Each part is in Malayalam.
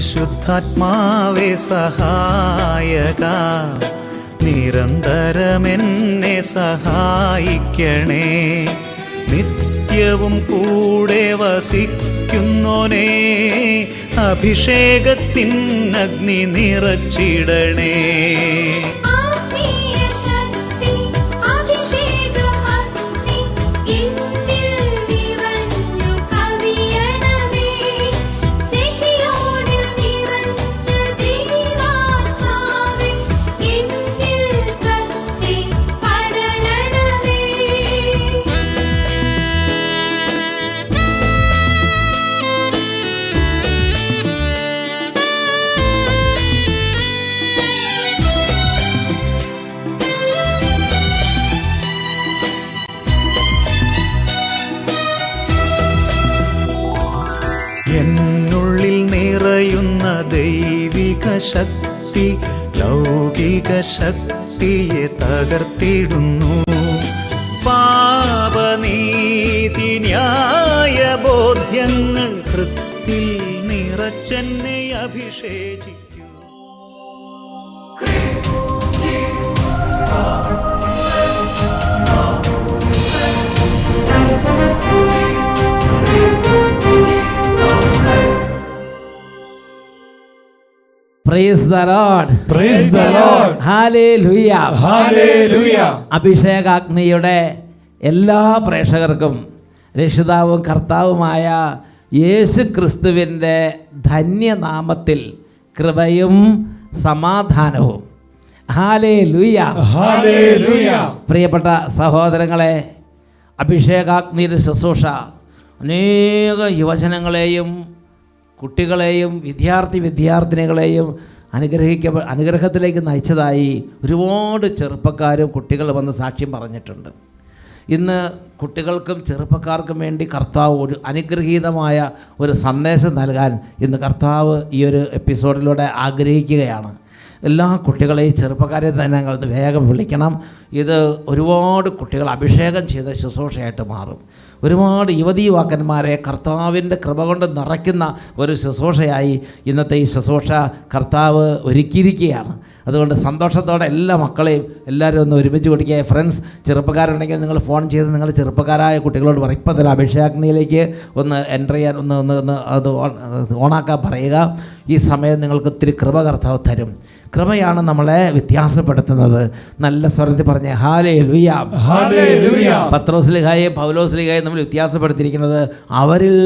പരിശുദ്ധാത്മാവേ സഹായക, നിരന്തരമെന്നെ സഹായിക്കണേ. നിത്യവും കൂടെ വസിക്കുന്നോനേ, അഭിഷേകത്തിൻ അഗ്നി നിറച്ചിടണേ. എന്നുള്ളിൽ നിറയുന്ന ദൈവിക ശക്തി ലൗകിക ശക്തിയെ തകർത്തിടുന്നു. പാപനീതി ന്യായ ബോധ്യങ്ങൾ ഹൃത്തിൽ നിറച്ചെന്നെ അഭിഷേചിക്കൂ. Praise the Lord. Praise the Lord. Hallelujah. Hallelujah. അഭിഷേകാഗ്നിയുടെ എല്ലാ പ്രേക്ഷകർക്കും രക്ഷിതാവും കർത്താവുമായ യേശു ക്രിസ്തുവിൻ്റെ ധന്യനാമത്തിൽ കൃപയും സമാധാനവും. ഹല്ലേലൂയ. ഹല്ലേലൂയ. പ്രിയപ്പെട്ട സഹോദരങ്ങളെ, അഭിഷേകാഗ്നിയുടെ ശുശ്രൂഷ അനേക യുവജനങ്ങളെയും കുട്ടികളെയും വിദ്യാർത്ഥിനികളെയും അനുഗ്രഹത്തിലേക്ക് നയിച്ചതായി ഒരുപാട് ചെറുപ്പക്കാരും കുട്ടികൾ വന്ന് സാക്ഷ്യം പറഞ്ഞിട്ടുണ്ട്. ഇന്ന് കുട്ടികൾക്കും ചെറുപ്പക്കാർക്കും വേണ്ടി കർത്താവ് ഒരു അനുഗ്രഹീതമായ ഒരു സന്ദേശം നൽകാൻ ഇന്ന് കർത്താവ് ഈ ഒരു എപ്പിസോഡിലൂടെ ആഗ്രഹിക്കുകയാണ്. എല്ലാ കുട്ടികളെയും ചെറുപ്പക്കാരെ തന്നെ ഞങ്ങൾ വേഗം വിളിക്കണം. ഇത് ഒരുപാട് കുട്ടികൾ അഭിഷേകം ചെയ്ത ശുശ്രൂഷയായിട്ട് മാറും. ഒരുപാട് യുവതീവാക്കന്മാരെ കർത്താവിൻ്റെ കൃപ കൊണ്ട് നിറയ്ക്കുന്ന ഒരു ശുശ്രൂഷയായി ഇന്നത്തെ ഈ ശുശ്രൂഷ കർത്താവ് ഒരുക്കിയിരിക്കുകയാണ്. അതുകൊണ്ട് സന്തോഷത്തോടെ എല്ലാ മക്കളെയും എല്ലാവരും ഒന്ന് ഒരുമിച്ച് കൊടുക്കുക. ഫ്രണ്ട്സ് ചെറുപ്പക്കാരുണ്ടെങ്കിൽ നിങ്ങൾ ഫോൺ ചെയ്ത് നിങ്ങൾ ചെറുപ്പക്കാരായ കുട്ടികളോട് പറയും, ഇപ്പം തന്നെ അഭിഷേകാഗ്നിയിലേക്ക് ഒന്ന് എൻ്റർ ചെയ്യാൻ ഒന്ന് അത് ഓണാക്കാൻ പറയുക. ഈ സമയം നിങ്ങൾക്ക് ഒത്തിരി കൃപ കർത്താവ് തരും. കൃപയാണ് നമ്മളെ വ്യത്യാസപ്പെടുത്തുന്നത്. നല്ല സ്വരത്തിൽ പറഞ്ഞ ഹല്ലേലൂയ. ഹല്ലേലൂയ. പത്രോസ്ലിഹായെയും പൗലോസ്ലിഹായെയും നമ്മൾ വ്യത്യാസപ്പെടുത്തിയിരിക്കുന്നത് അവരിൽ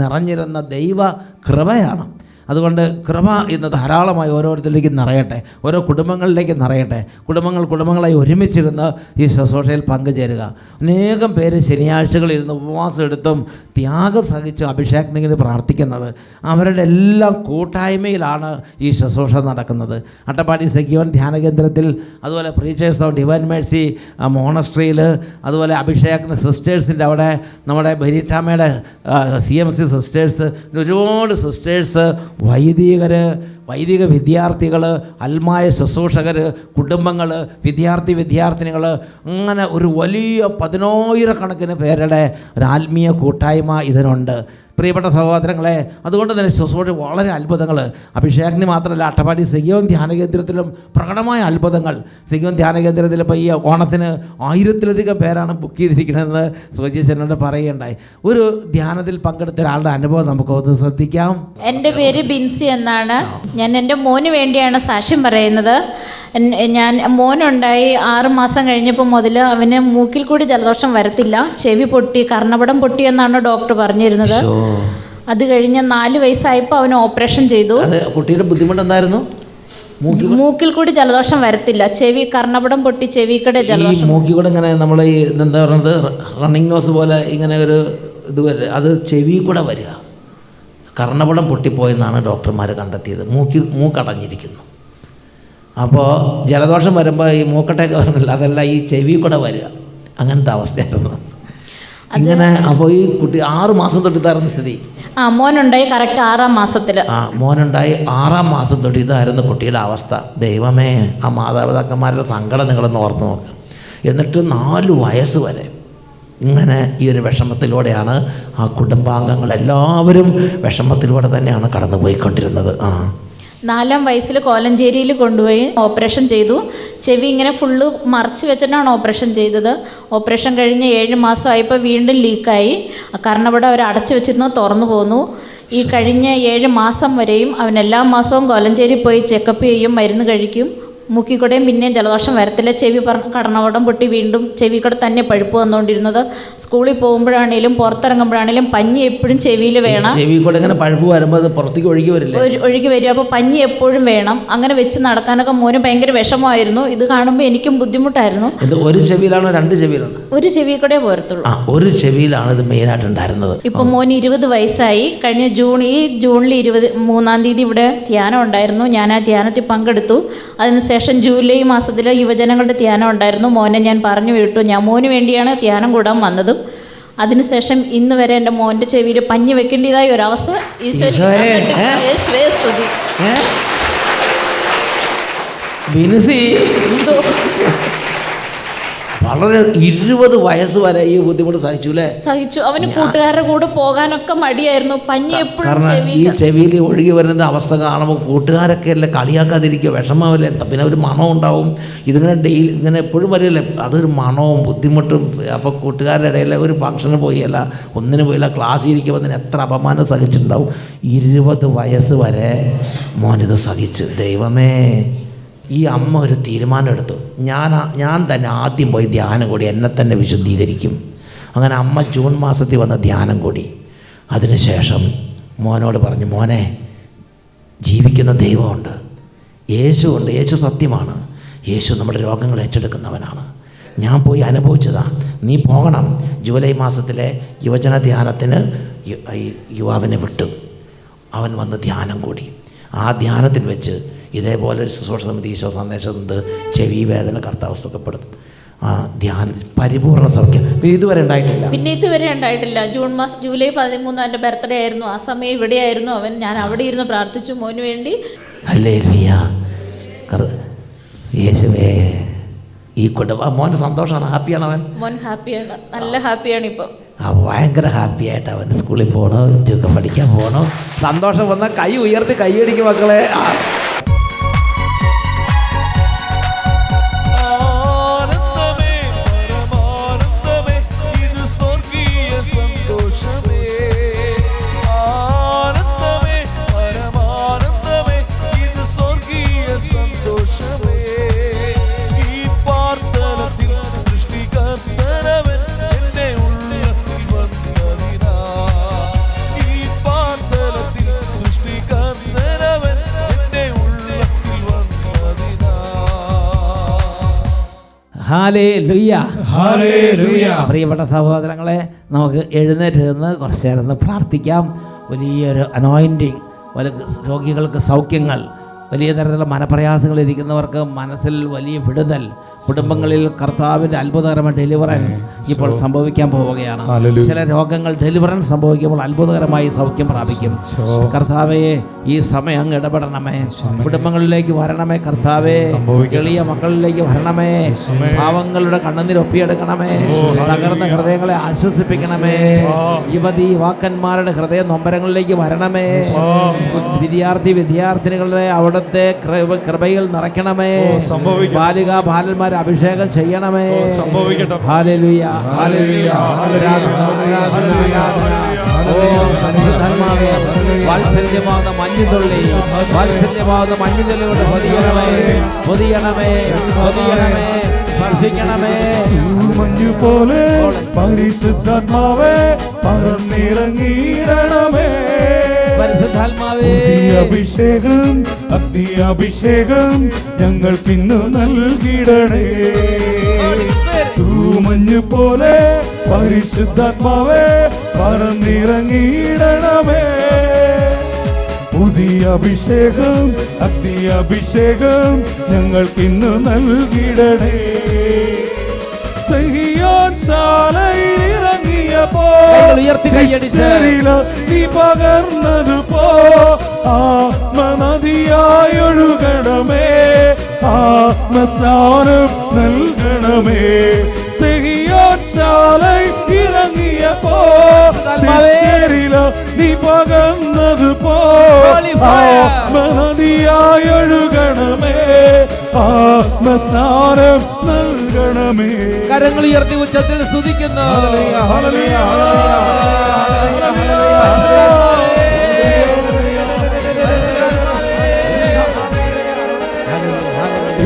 നിറഞ്ഞിരുന്ന ദൈവ കൃപയാണ്. അതുകൊണ്ട് കൃപ ഇന്ന് ധാരാളമായി ഓരോരുത്തരിലേക്ക് നിറയട്ടെ, ഓരോ കുടുംബങ്ങളിലേക്ക് നിറയട്ടെ. കുടുംബങ്ങളായി ഒരുമിച്ചിരുന്ന് ഈ ശുശ്രൂഷയിൽ പങ്കുചേരുക. അനേകം പേര് ശനിയാഴ്ചകളിൽ ഇരുന്ന് ഉപവാസം എടുത്തും ത്യാഗം സഹിച്ചും അഭിഷേകത്തിന് പ്രാർത്ഥിക്കുന്നത്. അവരുടെ എല്ലാം കൂട്ടായ്മയിലാണ് ഈ ശുശ്രൂഷ നടക്കുന്നത്. അട്ടപ്പാടി സെക്യൂൺ ധ്യാന കേന്ദ്രത്തിൽ, അതുപോലെ പ്രീച്ചേഴ്സ് ഓഫ് ഡിവൈൻ മേഴ്സി മോണസ്ട്രിയിൽ, അതുപോലെ അഭിഷേകത്തിന് സിസ്റ്റേഴ്സിൻ്റെ അവിടെ നമ്മുടെ ബരീറ്റാമയുടെ CMC സിസ്റ്റേഴ്സ്, ഒരുപാട് സിസ്റ്റേഴ്സ്, വൈദിക വിദ്യാർത്ഥികൾ, അൽമായ ശുശ്രൂഷകർ, കുടുംബങ്ങൾ, വിദ്യാർത്ഥിനികൾ, അങ്ങനെ ഒരു വലിയ 10,000 പേരുടെ ഒരു ആത്മീയ കൂട്ടായ്മ ഇതിനുണ്ട്. പ്രിയപ്പെട്ട സഹോദരങ്ങളെ, അതുകൊണ്ട് തന്നെ ശുശ്രൂഷ വളരെ അത്ഭുതങ്ങൾ. അഭിഷേകത്തിന് മാത്രമല്ല, അട്ടപ്പാടി സെഗിയോൻ ധ്യാന കേന്ദ്രത്തിലും പ്രകടമായ അത്ഭുതങ്ങൾ. സെഗിയോൻ ധ്യാന കേന്ദ്രത്തിൽ ഇപ്പോൾ ഈ ഓണത്തിന് 1000-ലധികം പേരാണ് ബുക്ക് ചെയ്തിരിക്കണമെന്ന് സുജീഷനോട് പറയുകയുണ്ടായി. ഒരു ധ്യാനത്തിൽ പങ്കെടുത്ത ഒരാളുടെ അനുഭവം നമുക്ക് ഒന്ന് ശ്രദ്ധിക്കാം. എൻ്റെ പേര് ബിൻസി എന്നാണ്. ഞാൻ എൻ്റെ മോന് വേണ്ടിയാണ് സാക്ഷ്യം പറയുന്നത്. മോനുണ്ടായി 6 മാസം കഴിഞ്ഞപ്പോൾ മുതൽ അവന് മൂക്കിൽ കൂടി ജലദോഷം വരത്തില്ല, ചെവി പൊട്ടി, കർണപടം പൊട്ടി എന്നാണ് ഡോക്ടർ പറഞ്ഞിരുന്നത്. അത് കഴിഞ്ഞ് 4 വയസ്സായപ്പോൾ അവന് ഓപ്പറേഷൻ ചെയ്തു. കുട്ടിയുടെ ബുദ്ധിമുട്ട് എന്തായിരുന്നു? മൂക്കിൽ കൂടി ജലദോഷം വരത്തില്ല, ചെവി കർണപടം പൊട്ടി ചെവിക്കടെ ജലദോഷം. മൂക്കിൽ കൂടെ ഇങ്ങനെ നമ്മൾ ഈ എന്താ പറയുന്നത്, റണ്ണിങ് നോസ് പോലെ ഇങ്ങനെ ഒരു ഇത് വരെ, അത് ചെവി കൂടെ വരിക. കർണപടം പൊട്ടിപ്പോയെന്നാണ് ഡോക്ടർമാർ കണ്ടെത്തിയത്. മൂക്കടഞ്ഞിരിക്കുന്നു. അപ്പോൾ ജലദോഷം വരുമ്പോൾ ഈ മൂക്കട്ടേക്ക് വരണില്ല, അതല്ല ഈ ചെവി കൂടെ വരിക. അങ്ങനത്തെ അവസ്ഥയായിരുന്നു ഇങ്ങനെ. അപ്പോൾ ഈ കുട്ടി 6 മാസം തൊട്ടിട്ടായിരുന്നു സ്ഥിതി. മോനുണ്ടായി കറക്റ്റ് 6-ാം മാസത്തിൽ. മോനുണ്ടായി 6-ാം മാസം തൊട്ട് ഇതായിരുന്നു കുട്ടിയുടെ അവസ്ഥ. ദൈവമേ, ആ മാതാപിതാക്കന്മാരുടെ സങ്കടം നിങ്ങളൊന്ന് ഓർത്ത് നോക്കുക. എന്നിട്ട് 4 വയസ്സ് വരെ ഇങ്ങനെ ഈ ഒരു വിഷമത്തിലൂടെയാണ് ആ കുടുംബാംഗങ്ങളെല്ലാവരും വിഷമത്തിലൂടെ തന്നെയാണ് കടന്നു പോയിക്കൊണ്ടിരുന്നത്. 4-ാം വയസ്സിൽ കോലഞ്ചേരിയിൽ കൊണ്ടുപോയി ഓപ്പറേഷൻ ചെയ്തു. ചെവി ഇങ്ങനെ ഫുള്ള് മറച്ച് വെച്ചിട്ടാണ് ഓപ്പറേഷൻ ചെയ്തത്. ഓപ്പറേഷൻ കഴിഞ്ഞ് 7 മാസമായപ്പോൾ വീണ്ടും ലീക്കായി. കർണപടം അവർ അടച്ചു വെച്ചിരുന്നു, തുറന്നു പോന്നു. ഈ കഴിഞ്ഞ 7 മാസം വരെയും അവൻ എല്ലാ മാസവും കോലഞ്ചേരി പോയി ചെക്കപ്പ് ചെയ്യും, മരുന്ന് കഴിക്കും. മൂക്കിക്കൂടെയും പിന്നെയും ജലദോഷം വരത്തില്ല. ചെവി കർണപടം പൊട്ടി വീണ്ടും ചെവി കൂടെ തന്നെ പഴുപ്പ് വന്നുകൊണ്ടിരുന്നത്. സ്കൂളിൽ പോകുമ്പോഴാണേലും പുറത്തിറങ്ങുമ്പോഴാണേലും പഞ്ഞി എപ്പോഴും ചെവിയിൽ വേണം. ചെവി കൂടെ ഇങ്ങനെ പഴുപ്പ് വരുമ്പോൾ അത് പുറത്തേക്ക് ഒഴുകി വരില്ല, ഒഴുകി വരും. അപ്പോൾ പഞ്ഞി എപ്പോഴും വേണം. അങ്ങനെ വെച്ച് നടക്കാനൊക്കെ മോന് ഭയങ്കര വിഷമമായിരുന്നു. ഇത് കാണുമ്പോൾ എനിക്കും ബുദ്ധിമുട്ടായിരുന്നു. ഒരു ചെവിയിലാണോ 2 ചെവിയിലാണോ? ഒരു ചെവി കൂടെ പോരത്തുള്ളൂ. ഒരു ചെവിയിലാണ് ഇത് മെയിനായിട്ടുണ്ടായിരുന്നത്. ഇപ്പം മോന് 20 വയസ്സായി. കഴിഞ്ഞ ജൂണിൽ 23-ാം തീയതി ഇവിടെ ധ്യാനം ഉണ്ടായിരുന്നു. ഞാൻ ആ ധ്യാനത്തിൽ പങ്കെടുത്തു. അതിനുശേഷം ജൂലൈ മാസത്തിൽ യുവജനങ്ങളുടെ ധ്യാനം ഉണ്ടായിരുന്നു. മോനെ ഞാൻ പറഞ്ഞു വിട്ടു. ഞാൻ മോന് വേണ്ടിയാണ് ധ്യാനം കൂടാൻ വന്നതും. അതിനുശേഷം ഇന്ന് വരെ എൻ്റെ മോൻ്റെ ചെവിയിൽ പഞ്ഞി വെക്കേണ്ടതായ ഒരവസ്ഥ യേശുവേ സ്തുതി. വളരെ 20 വയസ്സ് വരെ ഈ ബുദ്ധിമുട്ട് സഹിച്ചു അല്ലേ? സഹിച്ചു. അവന് കൂട്ടുകാരുടെ കൂടെ പോകാനൊക്കെ മടിയായിരുന്നു. പഞ്ഞി എപ്പോഴും ഈ ചെവിയിൽ ഒഴുകി വരുന്ന അവസ്ഥ കാണുമ്പോൾ കൂട്ടുകാരൊക്കെ അല്ലേ കളിയാക്കാതിരിക്കുക, വിഷമാവില്ലേ? പിന്നെ ഒരു മണം ഉണ്ടാവും. ഇതിങ്ങനെ ഡെയിലി ഇങ്ങനെ എപ്പോഴും വരില്ലേ, അതൊരു മണവും ബുദ്ധിമുട്ടും. അപ്പോൾ കൂട്ടുകാരുടെ ഇടയിൽ ഒരു ഫംഗ്ഷന് പോയല്ല, ഒന്നിന് പോയില്ല, ക്ലാസ്സിൽ ഇരിക്കുമ്പോൾ എത്ര അപമാനം സഹിച്ചിട്ടുണ്ടാവും. 20 വയസ്സ് വരെ മോനിത് സഹിച്ചു. ദൈവമേ, ഈ അമ്മ ഒരു തീരുമാനം എടുത്തു, ഞാൻ തന്നെ ആദ്യം പോയി ധ്യാനം കൂടി, എന്നെ തന്നെ വിശുദ്ധീകരിക്കും. അങ്ങനെ അമ്മ ജൂൺ മാസത്തിൽ വന്ന ധ്യാനം കൂടി. അതിനുശേഷം മോനോട് പറഞ്ഞു, മോനെ, ജീവിക്കുന്ന ദൈവമുണ്ട്, യേശുവുണ്ട്, യേശു സത്യമാണ്, യേശു നമ്മുടെ രോഗങ്ങൾ ഏറ്റെടുക്കുന്നവനാണ്. ഞാൻ പോയി അനുഭവിച്ചതാ, നീ പോകണം. ജൂലൈ മാസത്തിലെ യുവജന ധ്യാനത്തിന് യുവാവിനെ വിട്ടു. അവൻ വന്ന് ധ്യാനം കൂടി. ആ ധ്യാനത്തിൽ വെച്ച് ഇതേപോലെ ഒരു ശുശ്രൂഷ സമിതി ഈശോ സന്ദേശം ചെവി വേദന കർത്താവ് സുഖപ്പെടുത്തും. ആ ധ്യാനത്തിൽ പരിപൂർണ്ണ സൗഖ്യം ഇതുവരെ ഉണ്ടായിട്ടില്ല. ജൂലൈ 13 എൻ്റെ ബർത്ത്ഡേ ആയിരുന്നു. ആ സമയം ഇവിടെയായിരുന്നു അവൻ. ഞാൻ അവിടെ ഇരുന്ന് പ്രാർത്ഥിച്ചു മോന് വേണ്ടി. ഹല്ലേലൂയ. യേശുവേ, ഈ മോന് സന്തോഷമാണ്, ഹാപ്പിയാണ് അവൻ. മോൻ ഹാപ്പിയാണ്, നല്ല ഹാപ്പിയാണ് ഇപ്പം. ഭയങ്കര ഹാപ്പി ആയിട്ട് അവൻ സ്കൂളിൽ പോകണോ, പഠിക്കാൻ പോകണോ. സന്തോഷം വന്നാൽ കൈ ഉയർത്തി കൈയടിക്കും മക്കളെ. Hallelujah, hallelujah. പ്രിയപ്പെട്ട സഹോദരങ്ങളെ, നമുക്ക് എഴുന്നേറ്റ് നിന്ന് കുറച്ച് നേരം പ്രാർത്ഥിക്കാം. വലിയൊരു അനോയിൻറ്റിങ്, രോഗികൾക്ക് സൗഖ്യങ്ങൾ, വലിയ തരത്തിലുള്ള മനപ്രയാസങ്ങളിരിക്കുന്നവർക്ക് മനസ്സിൽ വലിയ വിടുതൽ, കുടുംബങ്ങളിൽ കർത്താവിൻ്റെ അത്ഭുതകരമായ ഡെലിവറൻസ് ഇപ്പോൾ സംഭവിക്കാൻ പോവുകയാണ്. ചില രോഗങ്ങൾ ഡെലിവറൻസ് സംഭവിക്കുമ്പോൾ അത്ഭുതകരമായി സൗഖ്യം പ്രാപിക്കും. കർത്താവേ, ഈ സമയം അങ്ങ് ഇടപെടണമേ, കുടുംബങ്ങളിലേക്ക് വരണമേ. കർത്താവേ, എളിയ മക്കളിലേക്ക് വരണമേ, പാവങ്ങളുടെ കണ്ണുനീർ ഒപ്പിയെടുക്കണമേ, തകർന്ന ഹൃദയങ്ങളെ ആശ്വസിപ്പിക്കണമേ, യുവതീവാക്കന്മാരുടെ ഹൃദയ നൊമ്പരങ്ങളിലേക്ക് വരണമേ, വിദ്യാർത്ഥിനികളുടെ അവിടുത്തെ കൃപയിൽ നിറയ്ക്കണമേ, ബാലികാ ബാലന്മാരെ അഭിഷേകം ചെയ്യണമേ. Hallelujah, hallelujah. വാത്സല്യമാകുന്ന മഞ്ഞുതുള്ളി, വാത്സല്യമാകുന്ന മഞ്ഞുതുള്ളികളുടെ പൊതിയണമേ, സ്പർശിക്കണമേ. മഞ്ഞു പോലെ പരിശുദ്ധാത്മാവേ പറന്നിറങ്ങിയിടണമേ. പരിശുദ്ധാത്മാവേ, അഭിഷേകം, അഗ്നിയഭിഷേകം ഞങ്ങൾക്കിന്നു നൽകിടണേ. തൂമഞ്ഞു പോലെ പരിശുദ്ധാത്മാവേ പറന്നിറങ്ങിയിടണമേ. പുതിയ അഭിഷേകം, അഗ്നിയഭിഷേകം ഞങ്ങൾക്കിന്നു നൽകിടണേ. നീ പകർന്നതു പോ ആത്മനദിയായൊഴുകണമേ, ആത്മസ്നാനം നൽകണമേ. സിഹിയോൻ ശാലയിൽ നീ പകർന്നതുപോ ആത്മനദിയായി ഒഴുകണമേ, ആത്മസ്നാനം നൽകണമേ. കരങ്ങൾ ഉയർത്തി ഉച്ചത്തിൽ സ്തുതിക്കുന്നു.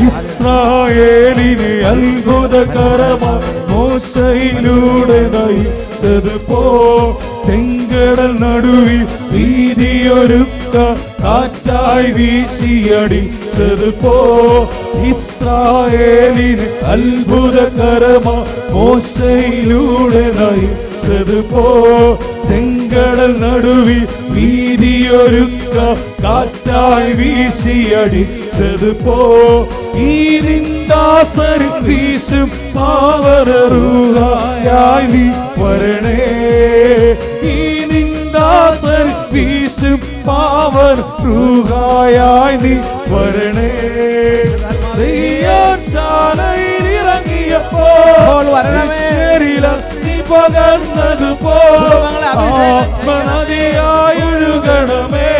ഇസ്രായേലിനെ അത്ഭുതകരമായി മോശയിലൂടെ നയിച്ചതുപോ ചെങ്കടൽ നടുവിൽ വീതിയൊരുക്ക കാറ്റായി വീശിയടിച്ചതുപോ ഇസ്രായേലിനെ അത്ഭുതകരമായി മോശയിലൂടെ നയിച്ചതുപോ ചെങ്കടൽ നടുവിൽ വീതിയൊരുക്ക കാറ്റായി വീശിയടിച്ചതുപോ ഈ നിന്ദാസരിൽ വീശും പാവനരൂഹായി നീ വരണേ, ഈ നിന്ദാസരിൽ വീശും പാവനരൂഹായി നീ വരണേ. സിയോൻ ശാലയിൽ ഇറങ്ങിയപ്പോൾ നീ പകർന്നതുപോലെ ആത്മനദിയായി ഒഴുകണമേ,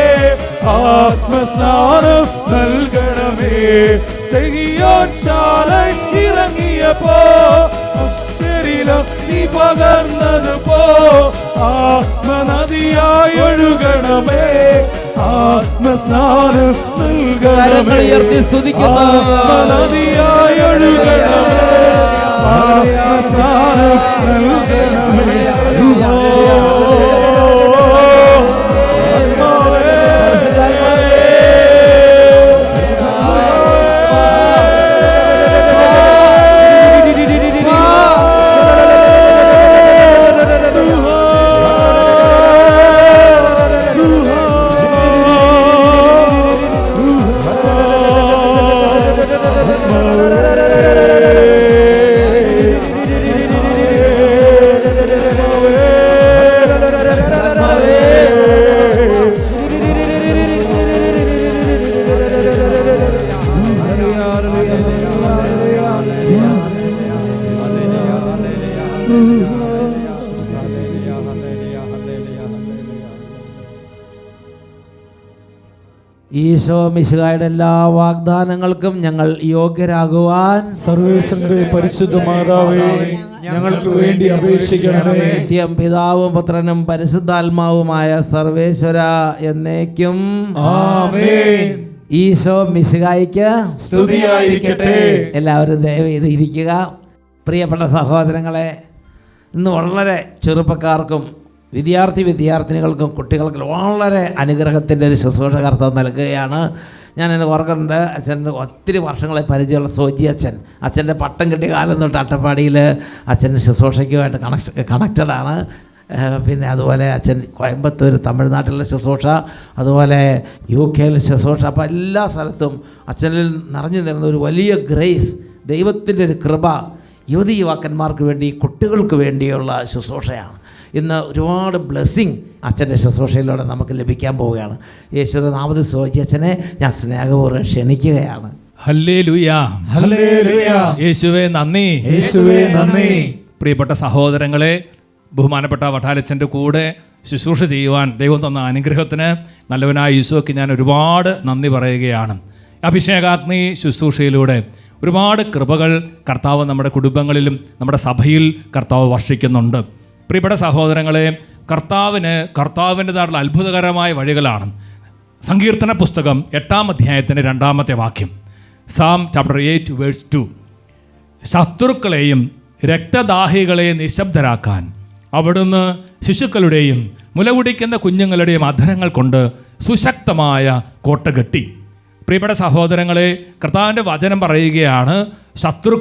ആത്മസ്നാനം നൽകണമേ. സിയോൻ ശാലയിൽ ഇറങ്ങിയപ്പോ നീ പകർന്നതുപോ ആത്മനദിയായി ഒഴുകണമേ, ആത്മസ്നാനം നൽകണമേ. ആത്മനദിയായി ഒഴുകണമേ, ആത്മസ്നാനം നൽകണമേ. ഈശോ മിശിഹായുടെ എല്ലാ വാഗ്ദാനങ്ങൾക്കും ഞങ്ങൾ യോഗ്യരാകുവാൻ സർവേശ്വരന്റെ പരിശുദ്ധ മാതാവേ ഞങ്ങൾക്ക് വേണ്ടി അപേക്ഷിക്കണമേ. നിത്യം പിതാവും പുത്രനും പരിശുദ്ധാത്മാവുമായ സർവേശ്വര എന്നേക്കും ആമേൻ. ഈശോ മിശിഹായ്ക്ക് സ്തുതിയായിരിക്കട്ടെ. എല്ലാവരും ദയവ് ചെയ്ത് ഇരിക്കുക. പ്രിയപ്പെട്ട സഹോദരങ്ങളെ, ഇന്ന് വളരെ ചെറുപ്പക്കാർക്കും വിദ്യാർത്ഥിനികൾക്കും കുട്ടികൾക്കും വളരെ അനുഗ്രഹത്തിൻ്റെ ഒരു ശുശ്രൂഷ കർത്താവ് നൽകുകയാണ്. ഞാൻ എന്നെ ഓർക്കുന്നുണ്ട്, അച്ഛൻ്റെ ഒത്തിരി വർഷങ്ങളെ പരിചയമുള്ള സോജി അച്ഛൻ്റെ പട്ടം കിട്ടിയ കാലം തൊട്ട് അട്ടപ്പാടിയിൽ അച്ഛൻ്റെ ശുശ്രൂഷയ്ക്കുമായിട്ട് കണക്റ്റഡാണ്. പിന്നെ അതുപോലെ അച്ഛൻ കോയമ്പത്തൂർ തമിഴ്നാട്ടിലെ ശുശ്രൂഷ, അതുപോലെ UK ശുശ്രൂഷ. അപ്പോൾ എല്ലാ സ്ഥലത്തും അച്ഛനിൽ നിറഞ്ഞു നിൽക്കുന്ന ഒരു വലിയ ഗ്രേസ്, ദൈവത്തിൻ്റെ ഒരു കൃപ യുവതീ-യുവാക്കന്മാർക്ക് വേണ്ടി, കുട്ടികൾക്ക് വേണ്ടിയുള്ള ശുശ്രൂഷയാണ്. ഇന്ന് ഒരുപാട് ബ്ലെസ്സിങ് അച്ഛൻ്റെ ശുശ്രൂഷയിലൂടെ നമുക്ക് ലഭിക്കാൻ പോവുകയാണ്. യേശുവിന്റെ നാമത്തിൽ സോജി അച്ഛനെ ഞാൻ സ്നേഹപൂർവ്വം ക്ഷണിക്കുകയാണ്. Hallelujah, hallelujah. യേശുവേ നന്ദി, യേശുവേ നന്ദി. പ്രിയപ്പെട്ട സഹോദരങ്ങളെ, ബഹുമാനപ്പെട്ട വട്ടാലച്ചൻ്റെ കൂടെ ശുശ്രൂഷ ചെയ്യുവാൻ ദൈവം തന്ന അനുഗ്രഹത്തിന് നല്ലവനായ യേശുവയ്ക്ക് ഞാൻ ഒരുപാട് നന്ദി പറയുകയാണ്. അഭിഷേകാഗ്നി ശുശ്രൂഷയിലൂടെ ഒരുപാട് കൃപകൾ കർത്താവ് നമ്മുടെ കുടുംബങ്ങളിലും നമ്മുടെ സഭയിൽ കർത്താവ് വർഷിക്കുന്നുണ്ട്. പ്രിയപ്പെട്ട സഹോദരങ്ങളെ, കർത്താവിൻ്റെതായിട്ടുള്ള അത്ഭുതകരമായ വഴികളാണ്. സങ്കീർത്തന പുസ്തകം 8-ാം അധ്യായത്തിൻ്റെ 2-ാമത്തെ വാക്യം, സാം ചാപ്റ്റർ 8 വേഴ്സ് 2, ശത്രുക്കളെയും രക്തദാഹികളെയും നിശബ്ദരാക്കാൻ അവിടുന്ന് ശിശുക്കളുടെയും മുലകുടിക്കുന്ന കുഞ്ഞുങ്ങളുടെയും അധരങ്ങൾ കൊണ്ട് സുശക്തമായ കോട്ട കെട്ടി. പ്രിയപ്പെട്ട സഹോദരങ്ങളെ, കർത്താവിൻ്റെ വചനം പറയുകയാണ്, ശത്രു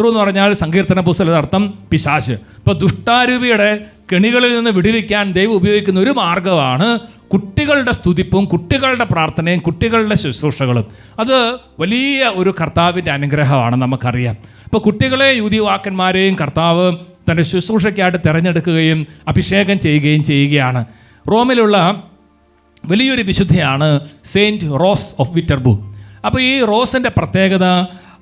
എന്ന് പറഞ്ഞാൽ സങ്കീർത്തന പുസ്തകത്തിൻ്റെ അർത്ഥം പിശാച്. ഇപ്പോൾ ദുഷ്ടാരൂപിയുടെ കെണികളിൽ നിന്ന് വിടുവിക്കാൻ ദൈവം ഉപയോഗിക്കുന്ന ഒരു മാർഗ്ഗമാണ് കുട്ടികളുടെ സ്തുതിപ്പും കുട്ടികളുടെ പ്രാർത്ഥനയും കുട്ടികളുടെ ശുശ്രൂഷകളും. അത് വലിയ ഒരു കർത്താവിൻ്റെ അനുഗ്രഹമാണ്, നമുക്കറിയാം. അപ്പോൾ കുട്ടികളെ യുവതീവാക്കന്മാരെയും കർത്താവ് തൻ്റെ ശുശ്രൂഷയ്ക്കായിട്ട് തിരഞ്ഞെടുക്കുകയും അഭിഷേകം ചെയ്യുകയും ചെയ്യുകയാണ്. റോമിലുള്ള വലിയൊരു വിശുദ്ധയാണ് സെയിൻറ്റ് റോസ് ഓഫ് വിറ്റർബൂ. അപ്പോൾ ഈ റോസിൻ്റെ പ്രത്യേകത,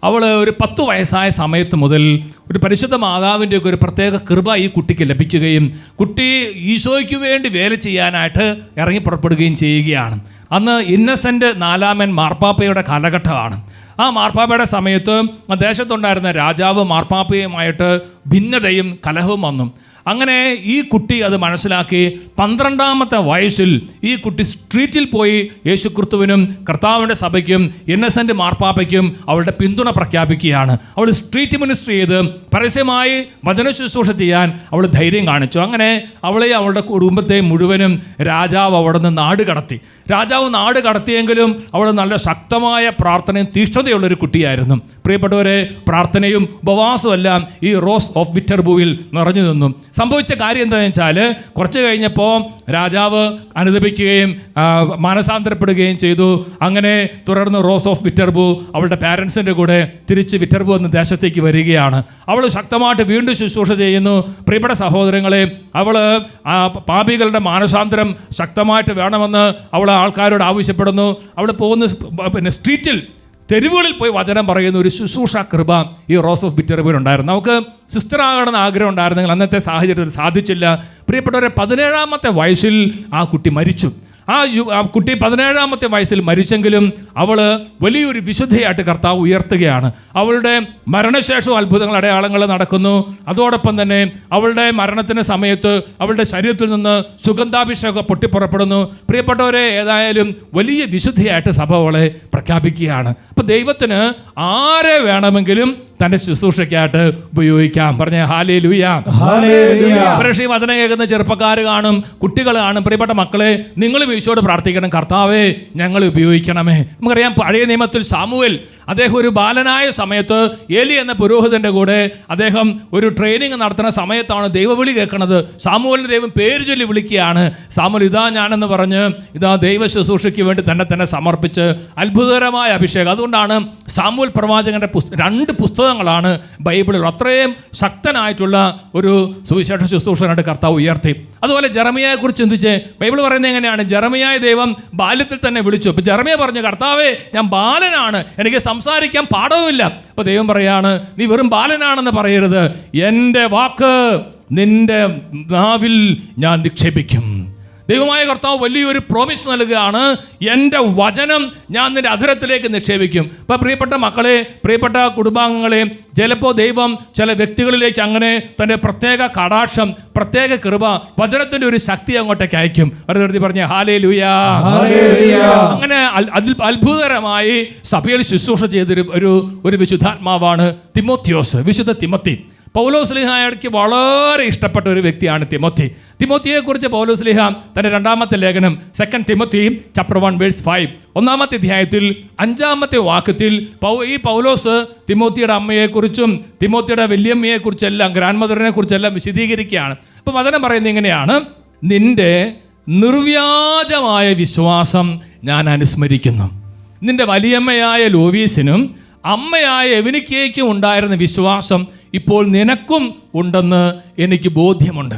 അവൾ ഒരു 10 വയസ്സായ സമയത്ത് മുതൽ ഒരു പരിശുദ്ധ മാതാവിൻ്റെയൊക്കെ ഒരു പ്രത്യേക കൃപ ഈ കുട്ടിക്ക് ലഭിക്കുകയും കുട്ടി ഈശോയ്ക്ക് വേണ്ടി വേല ചെയ്യാനായിട്ട് ഇറങ്ങി പുറപ്പെടുകയും ചെയ്യുകയാണ്. അന്ന് ഇന്നസെൻ്റ് 4 മാർപ്പാപ്പയുടെ കാലഘട്ടമാണ്. ആ മാർപ്പാപ്പയുടെ സമയത്ത് ദേശത്തുണ്ടായിരുന്ന രാജാവ് മാർപ്പാപ്പയുമായിട്ട് ഭിന്നതയും കലഹവും വന്നു. അങ്ങനെ ഈ കുട്ടി അത് മനസ്സിലാക്കി 12ാമത്തെ വയസ്സിൽ ഈ കുട്ടി സ്ട്രീറ്റിൽ പോയി യേശുക്രിസ്തുവിനും കർത്താവിൻ്റെ സഭയ്ക്കും ഇന്നസെൻ്റ് മാർപ്പാപ്പയ്ക്കും അവളുടെ പിന്തുണ പ്രഖ്യാപിക്കുകയാണ്. അവൾ സ്ട്രീറ്റ് മിനിസ്ട്രി ചെയ്ത് പരസ്യമായി വചന ശുശ്രൂഷ ചെയ്യാൻ അവൾ ധൈര്യം കാണിച്ചു. അങ്ങനെ അവളെ അവളുടെ കുടുംബത്തെ മുഴുവനും രാജാവ് അവിടെ നിന്ന് നാട് കടത്തി. രാജാവ് നാട് കടത്തിയെങ്കിലും അവൾ നല്ല ശക്തമായ പ്രാർത്ഥനയും തീഷ്ണതയുള്ളൊരു കുട്ടിയായിരുന്നു. പ്രിയപ്പെട്ടവരെ, പ്രാർത്ഥനയും ഉപവാസവും എല്ലാം ഈ റോസ് ഓഫ് വിറ്റർബൂവിൽ നിറഞ്ഞു നിന്നു. സംഭവിച്ച കാര്യം എന്താണെന്ന് വെച്ചാൽ കുറച്ച് കഴിഞ്ഞപ്പോൾ രാജാവ് അനുദപിക്കുകയും മാനസാന്തരപ്പെടുകയും ചെയ്തു. അങ്ങനെ തുടർന്ന് റോസ് ഓഫ് വിറ്റർബൂ അവളുടെ പാരൻസിൻ്റെ കൂടെ തിരിച്ച് വിറ്റർബൂ എന്ന ദേശത്തേക്ക് വരികയാണ്. അവൾ ശക്തമായിട്ട് വീണ്ടും ശുശ്രൂഷ ചെയ്യുന്നു. പ്രിയപ്പെട്ട സഹോദരങ്ങളെ, അവൾ പാപികളുടെ മാനസാന്തരം ശക്തമായിട്ട് വേണമെന്ന് അവൾ ആൾക്കാരോട് ആവശ്യപ്പെടുന്നു. അവൾ പോകുന്ന സ്ട്രീറ്റിൽ തെരുവുകളിൽ പോയി വചനം പറയുന്ന ഒരു ശുശ്രൂഷ കൃപ ഈ റോസ് ഓഫ് വിറ്റർബൂവിനുണ്ടായിരുന്നു. നമുക്ക് സിസ്റ്റർ ആകണമെന്ന് ആഗ്രഹം ഉണ്ടായിരുന്നെങ്കിൽ അന്നത്തെ സാഹചര്യത്തിൽ സാധിച്ചില്ല. പ്രിയപ്പെട്ടവരെ, 17ാമത്തെ വയസ്സിൽ ആ കുട്ടി മരിച്ചു. ആ കുട്ടി 17ാമത്തെ വയസ്സിൽ മരിച്ചെങ്കിലും അവൾ വലിയൊരു വിശുദ്ധയായിട്ട് കർത്താവ് ഉയർത്തുകയാണ്. അവളുടെ മരണശേഷവും അത്ഭുതങ്ങൾ, അടയാളങ്ങൾ നടക്കുന്നു. അതോടൊപ്പം തന്നെ അവളുടെ മരണത്തിന് സമയത്ത് അവളുടെ ശരീരത്തിൽ നിന്ന് സുഗന്ധാഭിഷേകം പൊട്ടിപ്പുറപ്പെടുന്നു. പ്രിയപ്പെട്ടവരെ, ഏതായാലും വലിയ വിശുദ്ധയായിട്ട് സഭ അവളെ പ്രഖ്യാപിക്കുകയാണ്. അപ്പോൾ ദൈവത്തിന് ആരെ വേണമെങ്കിലും തൻ്റെ ശുശ്രൂഷയ്ക്കായിട്ട് ഉപയോഗിക്കാം. പറഞ്ഞ ഹല്ലേലൂയ. പക്ഷേ ഈ വചനം കേൾക്കുന്ന ചെറുപ്പക്കാർ കാണും, കുട്ടികൾ കാണും. പ്രിയപ്പെട്ട മക്കളെ, നിങ്ങളും ഈശോയോട് പ്രാർത്ഥിക്കണം, കർത്താവേ ഞങ്ങളെ ഉപയോഗിക്കണമേ. നമുക്കറിയാം, പഴയ നിയമത്തിൽ സാമുവേൽ അദ്ദേഹം ഒരു ബാലനായ സമയത്ത് ഏലി എന്ന പുരോഹിതൻ്റെ കൂടെ അദ്ദേഹം ഒരു ട്രെയിനിങ് നടത്തുന്ന സമയത്താണ് ദൈവവിളി കേൾക്കുന്നത്. സാമുവേലിന് ദൈവം പേര് ചൊല്ലി വിളിക്കുകയാണ്. സാമുവേൽ, ഇതാ ഞാനെന്ന് പറഞ്ഞ് ഇതാ ദൈവ ശുശ്രൂഷയ്ക്ക് വേണ്ടി തന്നെ സമർപ്പിച്ച് അത്ഭുതകരമായ അഭിഷേകം. അതുകൊണ്ടാണ് സാമുവേൽ പ്രവാചകന്റെ 2 പുസ്തകങ്ങളാണ് ബൈബിളിൽ. അത്രയും ശക്തനായിട്ടുള്ള ഒരു സുവിശേഷ ശുശ്രൂഷനായിട്ട് കർത്താവ് ഉയർത്തി. അതുപോലെ ജെറമിയയെക്കുറിച്ച് ചിന്തിച്ച് ബൈബിൾ പറയുന്നത് എങ്ങനെയാണ്? ജെറമിയായെ ദൈവം ബാല്യത്തിൽ തന്നെ വിളിച്ചു. അപ്പോൾ ജെറമിയ പറഞ്ഞു, കർത്താവേ ഞാൻ ബാലനാണ്, എനിക്ക് സംസാരിക്കാൻ പാടവുമില്ല. അപ്പോൾ ദൈവം പറയാണ്, നീ വെറും ബാലനാണെന്ന് പറയരുത്, എൻ്റെ വാക്ക് നിന്റെ നാവിൽ ഞാൻ നിക്ഷേപിക്കും. ദൈവമായ കർത്താവ് വലിയൊരു പ്രോമിസ് നൽകുകയാണ്, എൻ്റെ വചനം ഞാൻ നിൻ്റെ അധരത്തിലേക്ക് നിക്ഷേപിക്കും. അപ്പോൾ പ്രിയപ്പെട്ട മക്കളെ, പ്രിയപ്പെട്ട കുടുംബാംഗങ്ങളെ, ചിലപ്പോൾ ദൈവം ചില വ്യക്തികളിലേക്ക് അങ്ങനെ തൻ്റെ പ്രത്യേക കടാക്ഷം, പ്രത്യേക കൃപ, വചനത്തിൻ്റെ ഒരു ശക്തി അങ്ങോട്ടേക്ക് അയക്കും. അവരുടെ പറഞ്ഞ ഹല്ലേലൂയ. അങ്ങനെ അത്ഭുതകരമായി സഭയിൽ ശുശ്രൂഷ ചെയ്തൊരു ഒരു വിശുദ്ധാത്മാവാണ് തിമോത്തിയോസ്, വിശുദ്ധ തിമോത്തി. പൗലോസ് ശ്ലീഹായ്ക്ക് വളരെ ഇഷ്ടപ്പെട്ട ഒരു വ്യക്തിയാണ് തിമോത്തി. തിമോത്തിയെക്കുറിച്ച് പൗലോസ് ശ്ലീഹ തൻ്റെ 2ാമത്തെ ലേഖനം 2 തിമോത്തി ചാപ്റ്റർ 1 വേഴ്സ് 5 1-ാമത്തെ അധ്യായത്തിൽ 5-ാമത്തെ വാക്യത്തിൽ ഈ പൗലോസ് തിമോത്തിയുടെ അമ്മയെക്കുറിച്ചും തിമോത്തിയുടെ വല്യമ്മയെക്കുറിച്ചെല്ലാം, ഗ്രാൻഡ് മദറിനെ കുറിച്ചെല്ലാം വിശദീകരിക്കുകയാണ്. അപ്പോൾ വചനം പറയുന്നത് ഇങ്ങനെയാണ്, നിന്റെ നിർവ്യാജമായ വിശ്വാസം ഞാൻ അനുസ്മരിക്കുന്നു. നിന്റെ വലിയമ്മയായ ലോവീസിനും അമ്മയായ എവനിക്കയ്ക്കും ഉണ്ടായിരുന്ന വിശ്വാസം ഇപ്പോൾ നിനക്കും ഉണ്ടെന്ന് എനിക്ക് ബോധ്യമുണ്ട്.